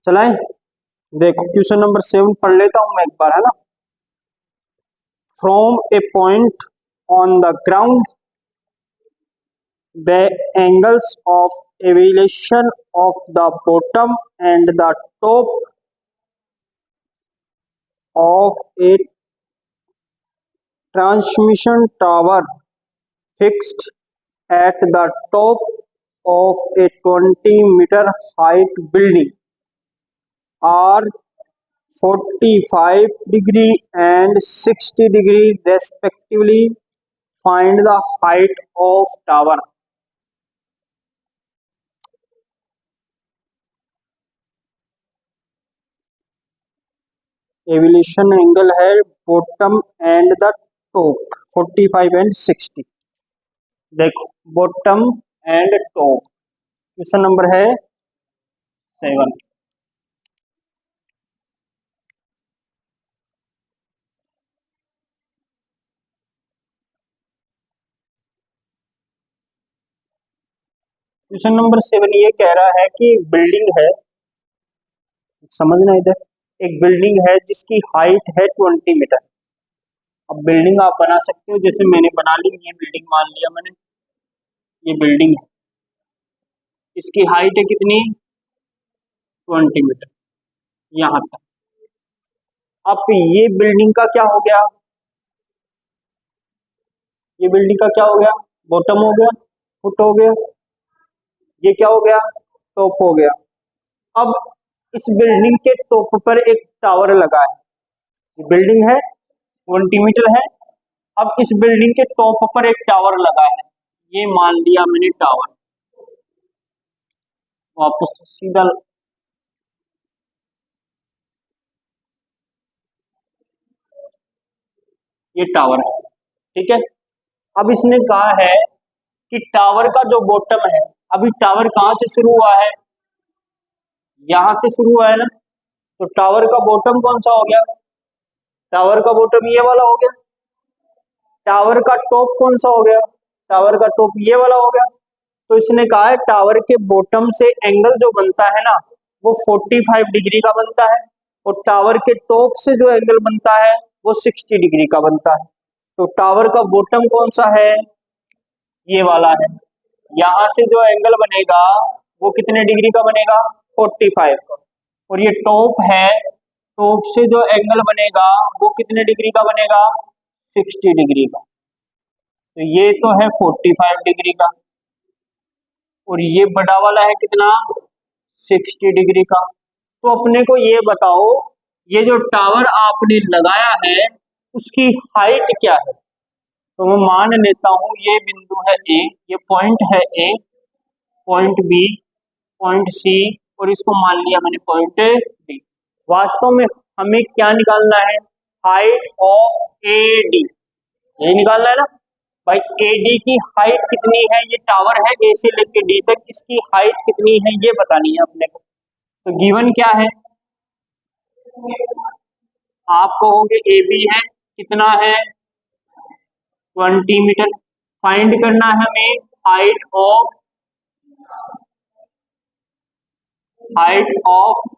चलाएं। देखो question number 7 पढ़ लेता हूं मैं एक बार, है ना। From A point on the ground the angles of elevation of the bottom and the top of a transmission tower fixed at the top of a 20-meter height building are 45 degree and 60 degree respectively. Find the height of tower. Elevation angle है bottom and the top 45 and 60। देखो bottom and top, question number है 7। Question number 7 ये कह रहा है कि building है, समझना इधर, एक बिल्डिंग है जिसकी हाइट है 20 मीटर। अब बिल्डिंग आप बना सकते हो, जैसे मैंने बना ली, ये बिल्डिंग मान लिया मैंने, ये बिल्डिंग है, इसकी हाइट है कितनी, 20 मीटर यहाँ तक। अब ये बिल्डिंग का क्या हो गया, ये बिल्डिंग का क्या हो गया, बॉटम हो गया, फुट हो गया, ये क्या हो गया, टॉप हो गया। अब इस बिल्डिंग के टॉप पर एक टावर लगा है, ये बिल्डिंग है 20 मीटर है। अब इस बिल्डिंग के टॉप पर एक टावर लगा है, ये मान लिया मैंने टावर। वापस सीधा ये टावर है, ठीक है। अब इसने कहा है कि टावर का जो बॉटम है, अभी टावर कहां से शुरू हुआ है, यहां से शुरू हुआ है ना, तो टावर का बॉटम कौन सा हो गया, टावर का बॉटम ये वाला हो गया। टावर का टॉप कौन सा हो गया, टावर का टॉप ये वाला हो गया। तो इसने कहा है टावर के बॉटम से एंगल जो बनता है ना, वो 45 डिग्री का बनता है, और टावर के टॉप से जो एंगल बनता है वो 60 डिग्री का बनता है। तो टावर का बॉटम कौन सा है, ये वाला है। यहां से जो एंगल बनेगा वो कितने डिग्री का बनेगा, 45 का। और ये टॉप है, टॉप से जो एंगल बनेगा वो कितने डिग्री का बनेगा, 60 डिग्री का। तो ये तो है 45 डिग्री का, और ये बड़ा वाला है कितना, 60 डिग्री का। तो अपने को ये बताओ, ये जो टावर आपने लगाया है उसकी हाइट क्या है। तो मैं मान लेता हूं ये बिंदु है ए, ये पॉइंट है ए, पॉइंट बी, पॉइंट सी, और इसको मान लिया मैंने पॉइंट डी। वास्तव में हमें क्या निकालना है, हाइट ऑफ ए डी, ये निकालना है ना भाई। ए डी की हाइट कितनी है, ये टावर है ए से लेके डी तक, इसकी हाइट कितनी है ये बतानी है अपने को। तो गिवन क्या है, आप कहोगे ए बी है, कितना है 20 मीटर। फाइंड करना है हमें हाइट ऑफ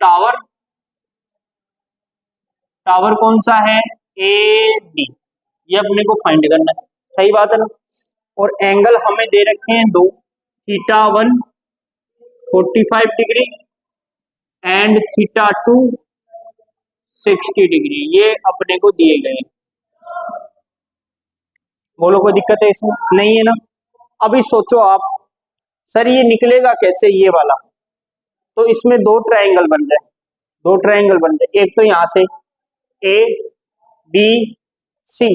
टावर, टावर कौन सा है, ए डी, ये अपने को फाइंड करना है, सही बात है ना। और एंगल हमें दे रखे हैं दो, θ1 45 डिग्री एंड θ2 60 डिग्री, ये अपने को दिए गए। बोलो कोई दिक्कत है इसमें, नहीं है ना। अभी सोचो आप, सर ये निकलेगा कैसे ये वाला, तो इसमें दो ट्रायंगल बन रहे हैं, दो ट्रायंगल बन रहे हैं। एक तो यहां से ए बी सी,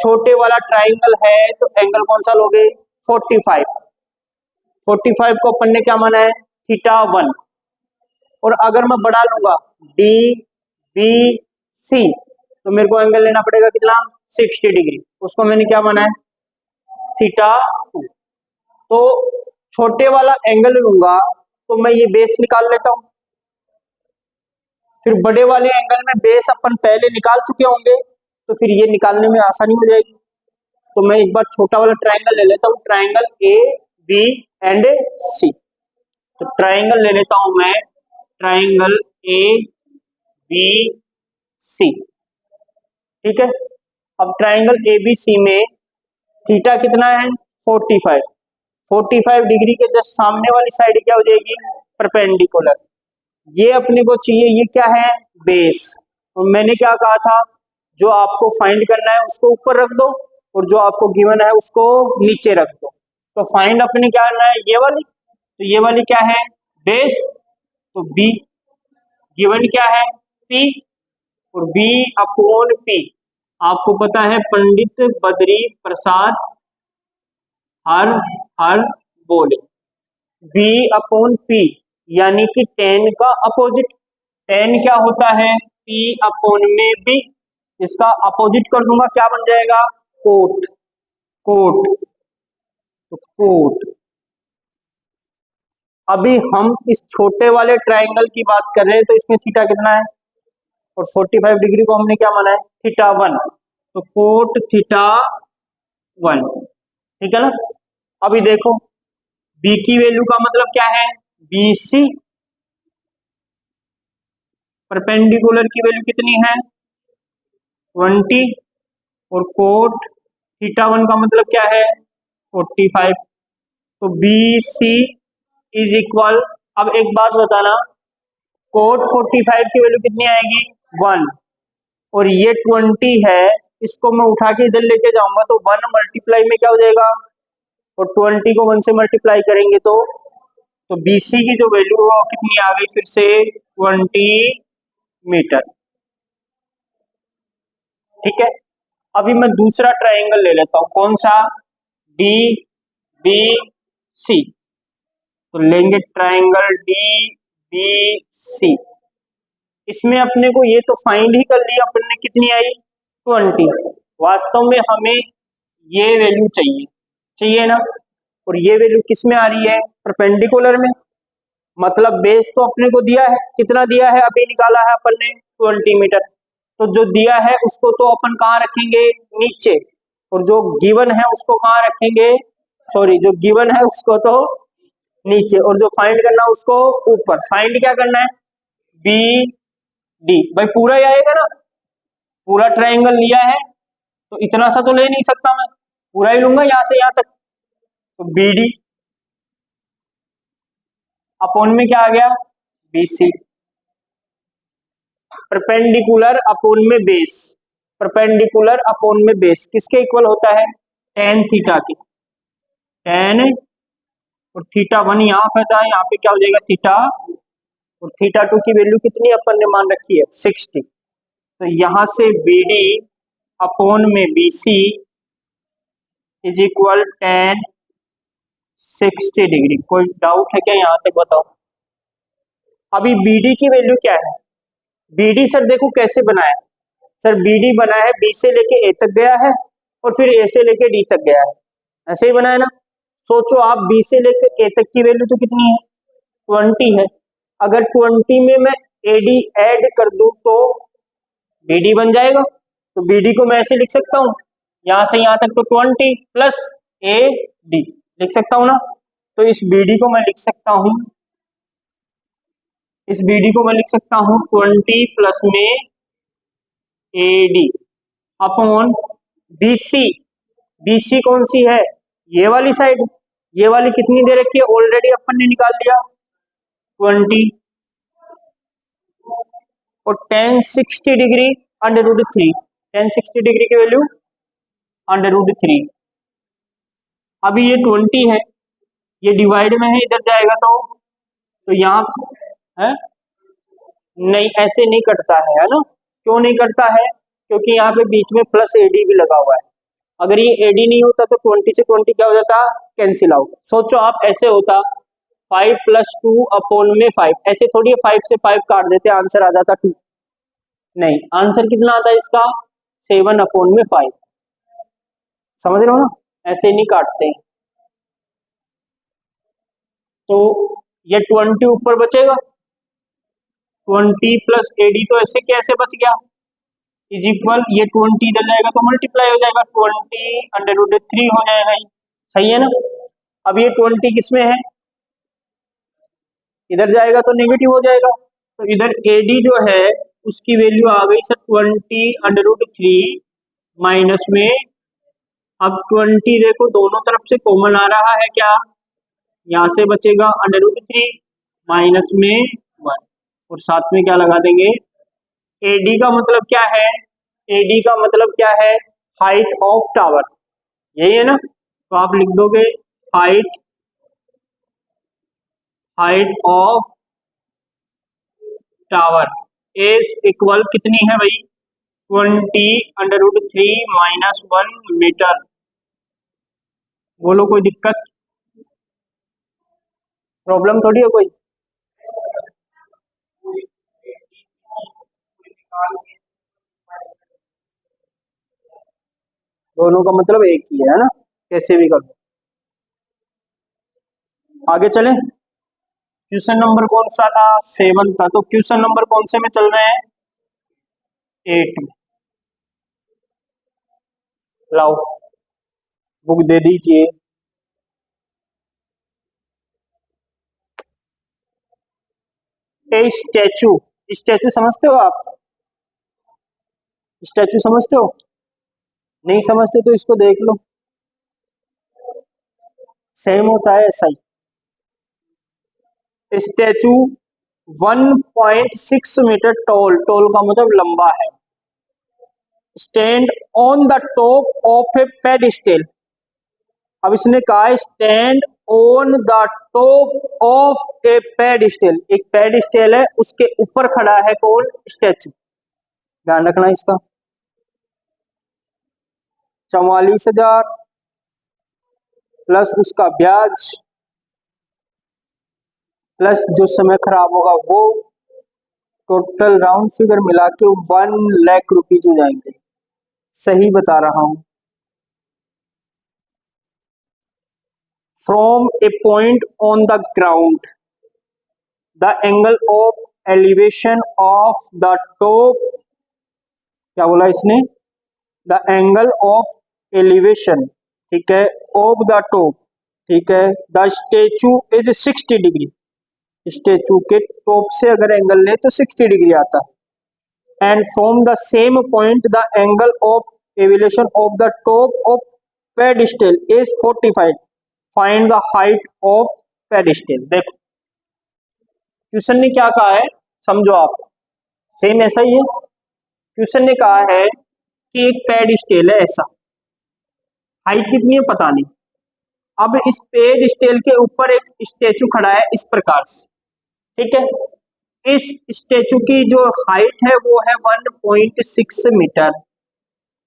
छोटे वाला ट्रायंगल है तो एंगल कौन सा लोगे, 45। 45 को अपन ने क्या माना है, θ1। और अगर मैं बढ़ा लूंगा डी बी सी, तो मेरे को एंगल लेना पड़ेगा कितना, 60 डिग्री, उसको मैंने क्या माना है, θ2। तो छोटे वाला एंगल लूंगा तो मैं ये बेस निकाल लेता हूं, फिर बड़े वाले एंगल में बेस अपन पहले निकाल चुके होंगे, तो फिर ये निकालने में आसानी हो जाएगी। तो मैं एक बार छोटा वाला ट्रायंगल ले लेता हूँ, ट्रायंगल ए बी एंड सी। तो ट्रायंगल ले लेता हूं मैं, ट्रायंगल ए बी सी, ठीक है। अब ट्राइंगल ए बी सी में थीटा कितना है 45, 45 डिग्री के जस्ट सामने वाली साइड क्या हो जाएगी परपेंडिकुलर। ये अपने को चाहिए, ये क्या है बेस। और मैंने क्या कहा था, जो आपको फाइंड करना है उसको ऊपर रख दो और जो आपको गिवन है उसको नीचे रख दो। तो फाइंड अपने क्या करना है ये वाली, तो ये वाली क्या है बेस, तो बी गिवन क्या है पी, और बी अपॉन पी आपको पता है पंडित बद्री प्रसाद हर हर बोले, बी अपॉन पी यानी कि टेन का अपोजिट। टेन क्या होता है पी अपॉन में बी, इसका अपोजिट कर दूंगा क्या बन जाएगा कोट, कोट तो कोट। अभी हम इस छोटे वाले ट्राइंगल की बात कर रहे हैं, तो इसमें थीटा कितना है और 45 डिग्री को हमने क्या माना है थीटा 1, तो कोट थीटा 1, ठीक है ना। अभी देखो बी की वैल्यू का मतलब क्या है बी सी, परपेंडिकुलर की वैल्यू कितनी है 20, और कोट थीटा 1 का मतलब क्या है 45, तो बी सी इज इक्वल। अब एक बात बताना, कोट 45 की वैल्यू कितनी आएगी 1, और ये 20 है, इसको मैं उठा के इधर लेके जाऊंगा तो 1 मल्टीप्लाई में क्या हो जाएगा, और 20 को 1 से मल्टीप्लाई करेंगे तो BC की जो वैल्यू है वो कितनी आ गई फिर से 20 मीटर, ठीक है। अभी मैं दूसरा ट्राइंगल ले लेता हूं, कौन सा डी बी सी, तो लेंगे ट्राइंगल डी बी सी। इसमें अपने को ये तो फाइंड ही कर लिया अपन ने, कितनी आई 20, वास्तव में हमें ये वैल्यू चाहिए, चाहिए ना, और ये वैल्यू किस में आ रही है परपेंडिकुलर में, मतलब बेस तो अपने को दिया है, कितना दिया है अभी निकाला है अपन ने 20 मीटर, तो जो दिया है उसको तो अपन कहाँ रखेंगे नीचे, और जो गिवन है उसको कहाँ रखेंगे, सॉरी जो गिवन है उसको तो नीचे, और जो फाइंड करना है उसको ऊपर। फाइंड क्या करना है बी डी, भाई पूरा ही आएगा ना, पूरा ट्रायंगल लिया है तो इतना सा तो ले नहीं सकता मैं, पूरा ही लूंगा यहाँ से यहाँ तक, तो बी डी अपोन में क्या आ गया BC, परपेंडिकुलर अपोन में बेस, परपेंडिकुलर अपोन में बेस किसके इक्वल होता है टेन थीटा की, टेन और थीटा 1 यहाँ पे था, यहाँ पे क्या हो जाएगा थीटा, और थीटा 2 की वैल्यू कितनी अपन ने मान रखी है 60, तो यहां से BD अपोन में BC is equal tan 60 degree. कोई डाउट है क्या यहाँ तक बताओ। अभी BD की वैल्यू क्या है, BD सर देखो कैसे बनाया, सर BD बना है B से लेके A तक गया है और फिर A से लेके D तक गया है, ऐसे ही बनाया ना। सोचो आप B से लेके A तक की वैल्यू तो कितनी है 20 है, अगर 20 में मैं AD ऐड कर दूं तो BD बन जाएगा, तो BD को मैं ऐसे लिख सकता हूँ यहां से यहां तक तो 20 प्लस AD लिख सकता हूँ ना, तो इस BD को मैं लिख सकता हूँ, इस BD को मैं लिख सकता हूँ 20 प्लस में AD अपॉन BC, BC कौन सी है ये वाली साइड, ये वाली कितनी दे रखी है ऑलरेडी अपन ने निकाल लिया 20, और tan 60 डिग्री √3, tan 60 डिग्री की वैल्यू √3। अभी ये 20 है, ये डिवाइड में है इधर जाएगा तो यहाँ है नहीं, ऐसे नहीं कटता है ना, क्यों नहीं करता है क्योंकि यहाँ पे बीच में प्लस AD भी लगा हुआ है, अगर ये AD नहीं होता तो 20 से 20 क्या हो जाता कैंसिल आउट। सोचो आप ऐसे होता 5 + 2 अपोन में 5, ऐसे थोड़ी 5 से 5 काट देते आंसर आ जाता 2, नहीं आंसर कितना आता है इसका 7 अपोन में 5, समझ रहे हो ना, ऐसे नहीं काटते हैं। तो ये 20 ऊपर बचेगा, 20 प्लस AD तो ऐसे कैसे बच गया इज इक्वल, ये 20 इधर जाएगा तो मल्टीप्लाई हो जाएगा 20 √3 हो जाएगा, सही है ना। अब ये 20 किस में है, इधर जाएगा तो नेगेटिव हो जाएगा, तो इधर AD जो है उसकी वैल्यू आ गई सर 20√3 माइनस में, अब 20 देखो दोनों तरफ से कॉमन आ रहा है क्या, यहाँ से बचेगा √3 माइनस में 1 और साथ में क्या लगा देंगे, AD का मतलब क्या है, AD का मतलब क्या है, हाइट ऑफ टावर, यही है ना। तो आप लिख दोगे height of tower is equal कितनी है भाई, 20√3 माइनस 1 मीटर। बोलो कोई दिक्कत, प्रॉब्लम थोड़ी है कोई। दोनों का मतलब एक ही है ना, कैसे भी कर लो। आगे चले, क्वेश्चन नंबर कौन सा था, 7 था, तो क्वेश्चन नंबर कौन से में चल रहे हैं, 8 में। लाओ बुक दे दीजिए। ए स्टैचू, स्टैचू समझते हो आप, स्टैचू समझते हो, नहीं समझते तो इसको देख लो, सेम होता है ऐसा ही। स्टैचू 1.6 मीटर टॉल, टॉल का मतलब लंबा है, stand on the top of A pedestal. अब इसने कहा stand on the top of A pedestal, एक पेडिस्टल है उसके ऊपर खड़ा है कौन, स्टैचू, ध्यान रखना इसका। 44,000 प्लस उसका ब्याज प्लस जो समय खराब होगा वो, टोटल राउंड फिगर मिला के 1 लाख रुपीज हो जाएंगे, सही बता रहा हूं। From A point on the ground the angle of elevation of the top, क्या बोला इसने, द एंगल ऑफ एलिवेशन, ठीक है, ऑफ द टॉप, ठीक है, the statue is 60 degree, statue के टॉप से अगर एंगल ले तो 60 डिग्री आता है। And from the same point the angle of elevation of the top of pedestal is 45, find the height of pedestal. देखो क्वेश्चन ने क्या कहा है, समझो आप, सेम ऐसा ही है। क्वेश्चन ने कहा है कि एक पेडिस्टल है ऐसा, हाइट कितनी है पता नहीं, अब इस पेडिस्टल के ऊपर एक स्टेचू खड़ा है इस प्रकार से, ठीक है, इस स्टेचू की जो हाइट है वो है 1.6 मीटर,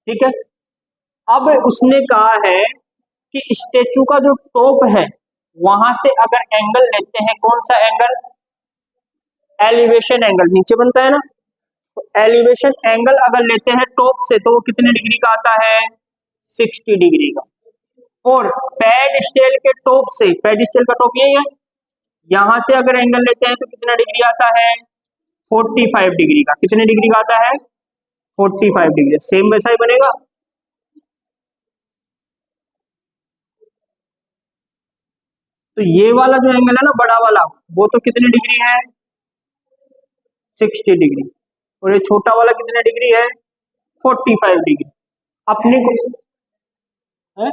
ठीक है। अब उसने कहा है कि स्टेचू का जो टॉप है वहां से अगर एंगल लेते हैं, कौन सा एंगल, एलिवेशन एंगल, नीचे बनता है ना, तो एलिवेशन एंगल अगर लेते हैं टॉप से तो वो कितने डिग्री का आता है, 60 डिग्री का। और पेडिस्टल के टॉप से, पेडिस्टल का टॉप यही है, यहां से अगर एंगल लेते हैं तो कितना डिग्री आता है, 45 डिग्री का, कितने डिग्री का आता है, 45 डिग्री, सेम वैसा ही बनेगा। तो ये वाला जो एंगल है ना बड़ा वाला, वो तो कितने डिग्री है, 60 डिग्री, और ये छोटा वाला कितने डिग्री है, 45 डिग्री। अपने को है?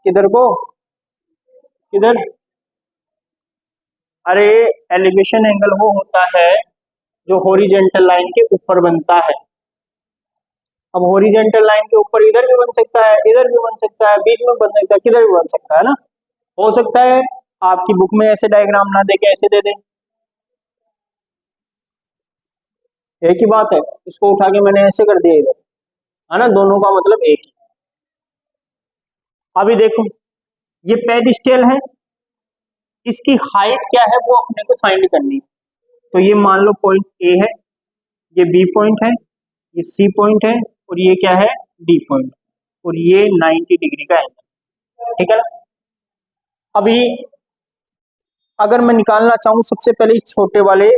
किधर को, किधर, अरे एलिवेशन एंगल वो होता है जो हॉरिजॉन्टल लाइन के ऊपर बनता है। अब हॉरिजॉन्टल लाइन के ऊपर इधर भी बन सकता है, इधर भी बन सकता है, बीच में बन सकता है, किधर भी बन सकता है ना, हो सकता है आपकी बुक में ऐसे डायग्राम ना देके ऐसे दे दें, एक ही बात है, इसको उठा के मैंने ऐसे कर दिया इधर, है ना, दोनों का मतलब एक ही। अभी देखो ये पेडिस्टल है, इसकी हाइट क्या है वो अपने को फाइंड करनी है। तो ये मान लो पॉइंट ए है, ये बी पॉइंट है, ये सी पॉइंट है, और ये क्या है, डी पॉइंट, और ये 90 डिग्री का एंगल, ठीक है ना। अभी अगर मैं निकालना चाहूं, सबसे पहले इस छोटे वाले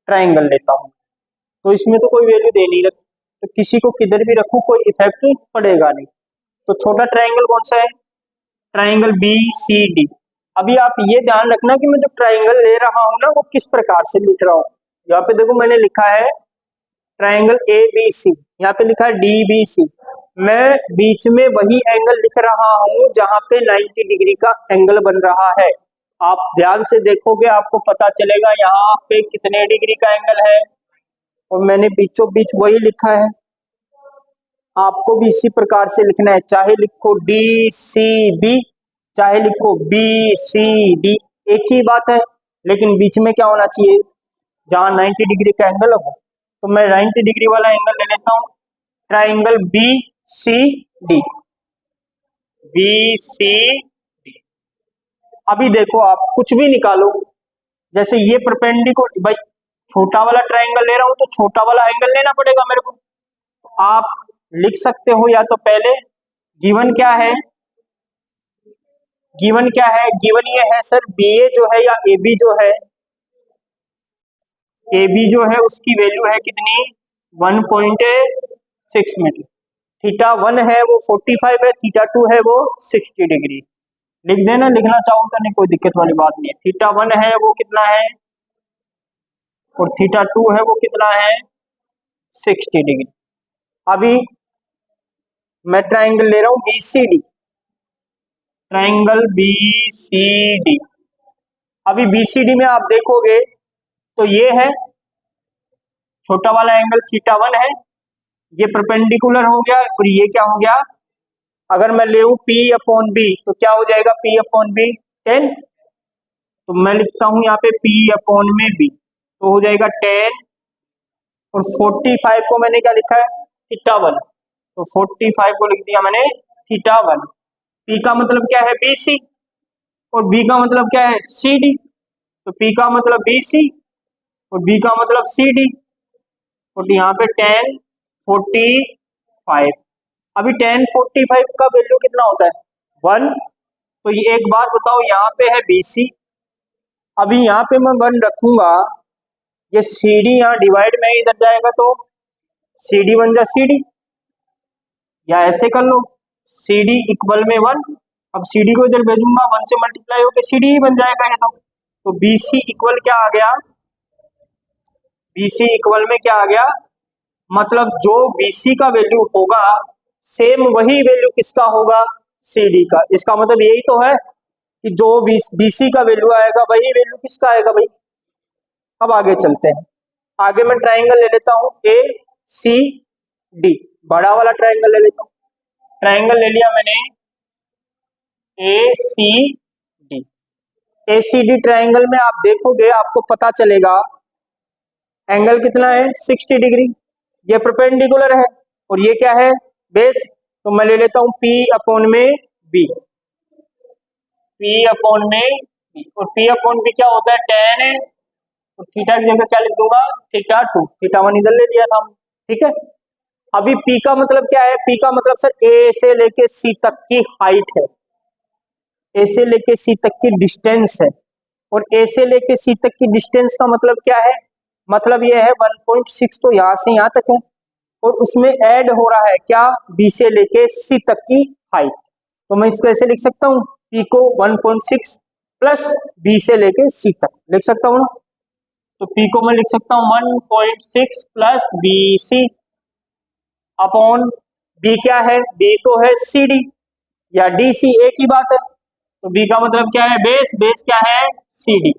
ट्राइंगल लेता हूं, तो इसमें तो कोई वैल्यू दे नहीं रखी, तो किसी को किधर भी रखूं कोई इफेक्ट पड़ेगा नहीं। तो छोटा ट्राइंगल कौन सा है, ट्राइंगल बी सी डी, अभी आप ये ध्यान रखना कि मैं जो ट्राइंगल ले रहा हूं ना वो किस प्रकार से लिख रहा हूं। यहाँ पे देखो मैंने लिखा है ट्राइंगल ए बी सी, यहाँ पे लिखा है डी बी सी। मैं बीच में वही एंगल लिख रहा हूं जहां पे 90 डिग्री का एंगल बन रहा है। आप ध्यान से देखोगे आपको पता चलेगा यहाँ पे कितने डिग्री का एंगल है, और मैंने बीचों बीच वही लिखा है। आपको भी इसी प्रकार से लिखना है, चाहे लिखो डी सी बी, चाहे लिखो बी सी डी, एक ही बात है। लेकिन बीच में क्या होना चाहिए, जहां 90 डिग्री का एंगल हो। तो मैं 90 डिग्री वाला एंगल ले लेता हूं, triangle B C D, B C D. अभी देखो आप कुछ भी निकालो, जैसे ये परपेंडिकुलर, भाई छोटा वाला ट्राइंगल ले रहा हूं तो छोटा वाला एंगल लेना पड़ेगा मेरे को। आप लिख सकते हो या तो पहले गिवन क्या है, गिवन क्या है, गिवन ये है सर बी ए जो है या ए बी जो है, ए बी जो है उसकी वैल्यू है कितनी 1.6 मीटर। थीटा 1 है वो 45 है, थीटा 2 है वो 60 डिग्री। लिख देना, लिखना चाहो तो, नहीं कोई दिक्कत वाली बात नहीं है। थीटा 1 है वो कितना है और थीटा 2 है वो कितना है 60 डिग्री। अभी मैं ट्राइंगल ले रहा हूं B C D, triangle B C D. अभी बी सी डी में आप देखोगे तो ये है छोटा वाला एंगल थीटा 1 है, ये परपेंडिकुलर हो गया, और ये क्या हो गया, अगर मैं ले P अपॉन बी तो क्या हो जाएगा P अपॉन बी 10। तो मैं लिखता हूं यहाँ पे P अपॉन में बी, तो हो जाएगा 10, और 45 को मैंने क्या लिखा है थीटा 1, तो 45 को लिख दिया मैंने थीटा 1। P का मतलब क्या है BC, और B का मतलब क्या है CD, तो P का मतलब BC और B का मतलब CD, और यहाँ पे 10 45। अभी 10 45 का वैल्यू कितना होता है 1। तो ये एक बात बताओ, यहाँ पे है BC, अभी यहाँ पे मैं 1 रखूंगा, ये CD यहाँ डिवाइड में इधर जाएगा तो CD बन जा CD, या ऐसे कर लो CD इक्वल में 1, अब CD को इधर भेजूंगा 1 से मल्टीप्लाई होकर CD ही बन जाएगा ये तो BC इक्वल क्या आ गया, BC इक्वल में क्या आ गया, मतलब जो BC का वैल्यू होगा सेम वही वैल्यू किसका होगा CD का। इसका मतलब यही तो है कि जो BC का वैल्यू आएगा वही वैल्यू किसका आएगा भाई। अब आगे चलते हैं, आगे मैं ट्राइंगल ले लेता हूं ACD, बड़ा वाला ट्राइंगल ले लेता हूं। ट्राइंगल ले लिया मैंने ACD। ACD ट्राइंगल में आप देखोगे आपको पता चलेगा एंगल कितना है 60 डिग्री, ये परपेंडिकुलर है और ये क्या है बेस। तो मैं ले लेता हूं P अपॉन में B, P अपॉन में B, और P अपॉन B क्या होता है 10 है, तो थीटा की जगह क्या लिख दूंगा थीटा 2, थीटा 1 इधर ले लिया था हम, ठीक है। अभी P का मतलब क्या है, P का मतलब सर A से लेके C तक की हाइट है, A से लेके C तक की डिस्टेंस है, और A से लेके C तक की डिस्टेंस का मतलब क्या है, मतलब ये है 1.6, तो यहाँ से यहाँ तक है, और उसमें ऐड हो रहा है क्या B से लेके C तक की हाइट। तो मैं इसको ऐसे लिख सकता हूँ P को 1.6 प्लस B से लेके C तक लिख सकता हूँ ना, तो P को मैं लिख सकता हूँ 1.6 प्लस BC अपॉन B क्या है, B तो है CD या DC एक ही बात है, तो B का मतलब क्या है बेस, बेस क्या है CD,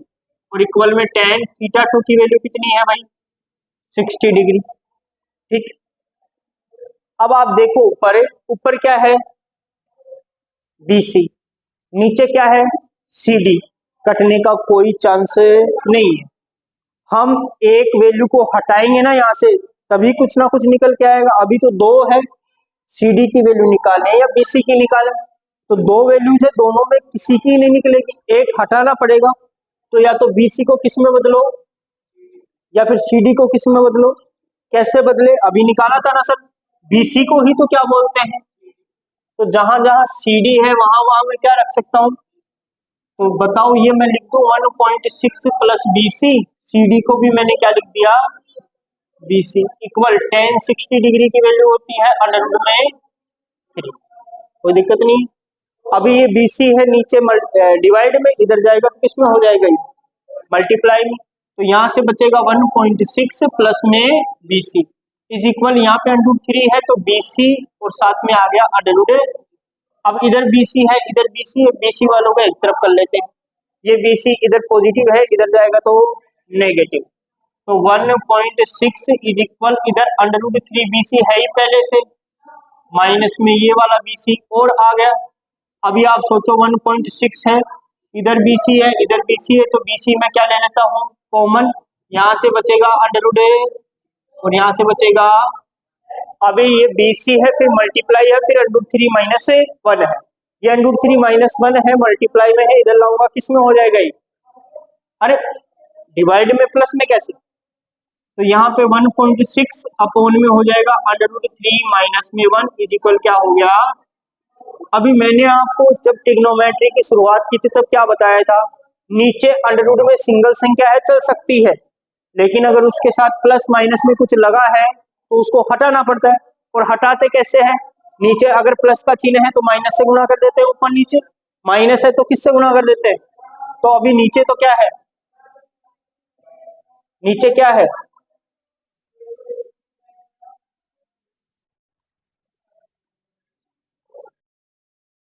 और इक्वल में 10 थीटा 2 की वैल्यू कितनी है भाई 60 डिग्री, ठीक। अब आप देखो ऊपर, ऊपर क्या है BC, नीचे क्या है CD, कटने का कोई चांस नहीं है। हम एक वैल्यू को हटाएंगे ना यहाँ से तभी कुछ ना कुछ निकल के आएगा। अभी तो 2 है, CD की वैल्यू निकालें या BC की निकालें, तो 2 वैल्यूज है, दोनों में किसी की नहीं निकलेगी, एक हटाना पड़ेगा। तो या तो BC को किस में बदलो या फिर CD को किस में बदलो, कैसे बदले अभी निकाला था ना सर, BC को ही तो क्या बोलते हैं, तो जहां जहां CD है वहां वहां मैं क्या रख सकता हूं, तो बताओ ये मैं लिख दूं 1.6 प्लस BC, CD को भी मैंने क्या लिख दिया BC इक्वल 10 60 डिग्री की वैल्यू होती है अंडर रूट में 3, कोई दिक्कत नहीं। अभी ये BC है, नीचे डिवाइड में, इधर जाएगा तो किसमें हो जाएगा, ये मल्टीप्लाई में। तो यहाँ से बचेगा 1.6 प्लस में BC इज इक्वल, यहाँ पे √3 है तो BC और साथ में आ गया √ अब इधर BC है, इधर BC है, BC वालों को एक तरफ कर लेते हैं। ये BC इधर पॉजिटिव है, इधर जाएगा तो नेगेटिव। तो 1.6 इज इक्वल, इधर √3 BC है ही पहले से, माइनस में ये वाला BC और आ गया। अभी आप सोचो 1.6 है, इधर BC है, इधर BC है, तो BC में क्या ले लेता हूँ कॉमन, यहाँ से बचेगा √ और यहाँ से बचेगा, अभी ये BC है, फिर मल्टीप्लाई है, फिर √3 माइनस 1 है, ये √3 माइनस 1 है, मल्टीप्लाई में है, इधर लाऊंगा किस में हो जाएगा ये, अरे डिवाइड में प्लस में कैसे, तो यहाँ पे 1.6 अपॉन में हो जाएगा √3 माइनस में 1 इज इक्वल क्या हो गया। अभी मैंने आपको जब ट्रिग्नोमेट्री की शुरुआत की थी तब क्या बताया था, नीचे अंडर में सिंगल संख्या है चल सकती है, लेकिन अगर उसके साथ प्लस माइनस में कुछ लगा है तो उसको हटाना पड़ता है। और हटाते कैसे हैं, नीचे अगर प्लस का चिन्ह है तो माइनस से गुणा कर देते हैं, ऊपर नीचे माइनस है तो किससे गुणा कर देते हैं। तो अभी नीचे तो क्या है, नीचे क्या है